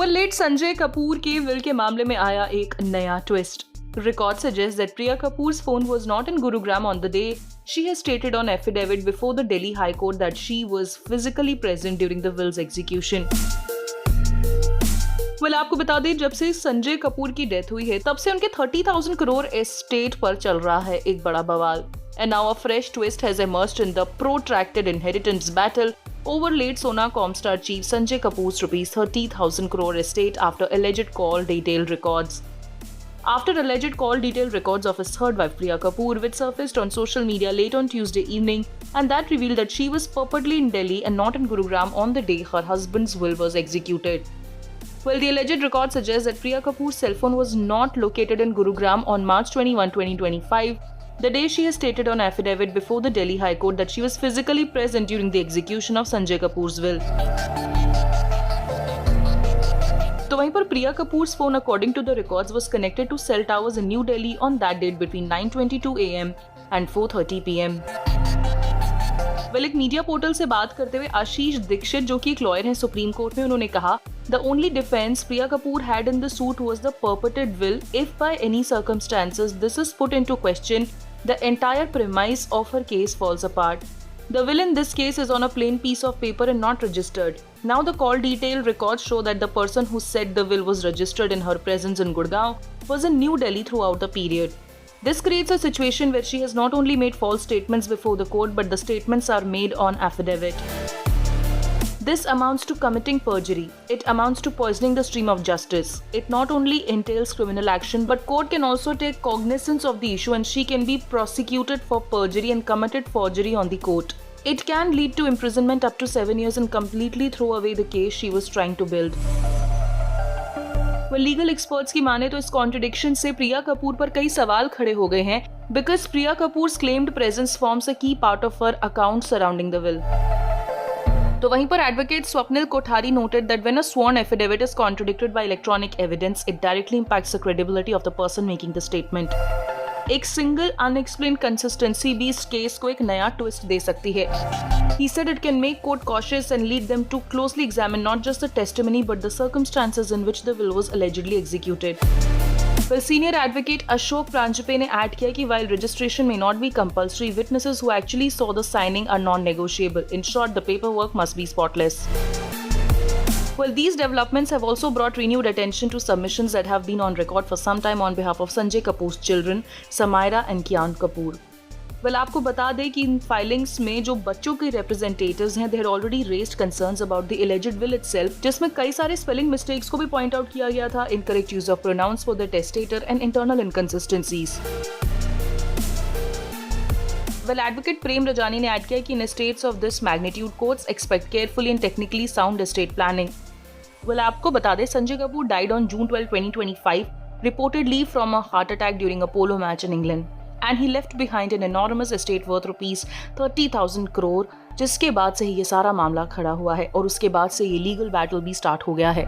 Late Sanjay Kapoor के will के मामले में आया एक नया twist. Records suggest that Priya Kapoor's phone was not in Gurugram on the day. She has stated on affidavit before the Delhi High Court that she was physically present during the will's execution. आपको बता दें, जब से संजय कपूर की death हुई है तब से उनके 30,000 करोड़ एस्टेट पर चल रहा है एक बड़ा बवाल. And now a fresh twist has emerged in the protracted inheritance battle over late Sonacom star chief Sanjay Kapoor's rupees 30,000 crore estate after alleged call detail records. After alleged call detail records of his third wife Priya Kapoor, which surfaced on social media late on Tuesday evening, and that revealed that she was purportedly in Delhi and not in Gurugram on the day her husband's will was executed. The alleged record suggests that Priya Kapoor's cell phone was not located in Gurugram on March 21, 2025, the day she has stated on affidavit before the Delhi High Court that she was physically present during the execution of Sanjay Kapoor's will. तो वहीं पर Priya Kapoor's phone according to the records was connected to cell towers in New Delhi on that date between 9:22 AM and 4:30 PM. एक media portal से बात करते हुए आशीष दीक्षित, जो कि एक लॉयर हैं सुप्रीम कोर्ट में, उन्होंने कहा, the only defence Priya Kapoor had in the suit was the purported will. If by any circumstances this is put into question, the entire premise of her case falls apart. The will in this case is on a plain piece of paper and not registered. Now the call detail records show that the person who said the will was registered in her presence in Gurgaon was in New Delhi throughout the period. This creates a situation where she has not only made false statements before the court, but the statements are made on affidavit. This amounts to committing perjury. It amounts to poisoning the stream of justice. It not only entails criminal action, but court can also take cognizance of the issue and she can be prosecuted for perjury and committed forgery on the court. It can lead to imprisonment up to 7 years and completely throw away the case she was trying to build. Legal experts की माने तो इस contradiction से प्रिया कपूर पर कई सवाल खड़े हो गए हैं, because Priya Kapoor's claimed presence forms a key part of her account surrounding the will. तो वहीं पर advocate Swapnil Kothari noted that when a sworn affidavit is contradicted by electronic evidence, it directly impacts the credibility of the person making the statement. एक single unexplained consistency भी इस case को एक नया twist दे सकती है. He said it can make court cautious and lead them to closely examine not just the testimony but the circumstances in which the will was allegedly executed. Senior advocate Ashok Pranjapay ने add किया कि while registration may not be compulsory, witnesses who actually saw the signing are non-negotiable. In short, the paperwork must be spotless. These developments have also brought renewed attention to submissions that have been on record for some time on behalf of Sanjay Kapoor's children, Samaira and Kyan Kapoor. आपको बता दें कि इन filings में जो बच्चों के representatives हैं, they had already raised concerns about the alleged will itself, जिसमें कई सारे स्पेलिंग मिस्टेक्स को भी पॉइंट आउट किया गया था, incorrect use of pronouns for the testator and internal inconsistencies. Advocate Prem Rajani ने ऐड किया कि in estates of this magnitude, courts expect carefully and technically sound estate planning. आपको बता दें, Sanjay Kapoor died on June 12, 2025, reportedly from a heart attack during a polo match in England. And he left behind an enormous estate worth rupees 30,000 crore, जिसके बाद से ही ये सारा मामला खड़ा हुआ है और उसके बाद से ये लीगल बैटल भी स्टार्ट हो गया है.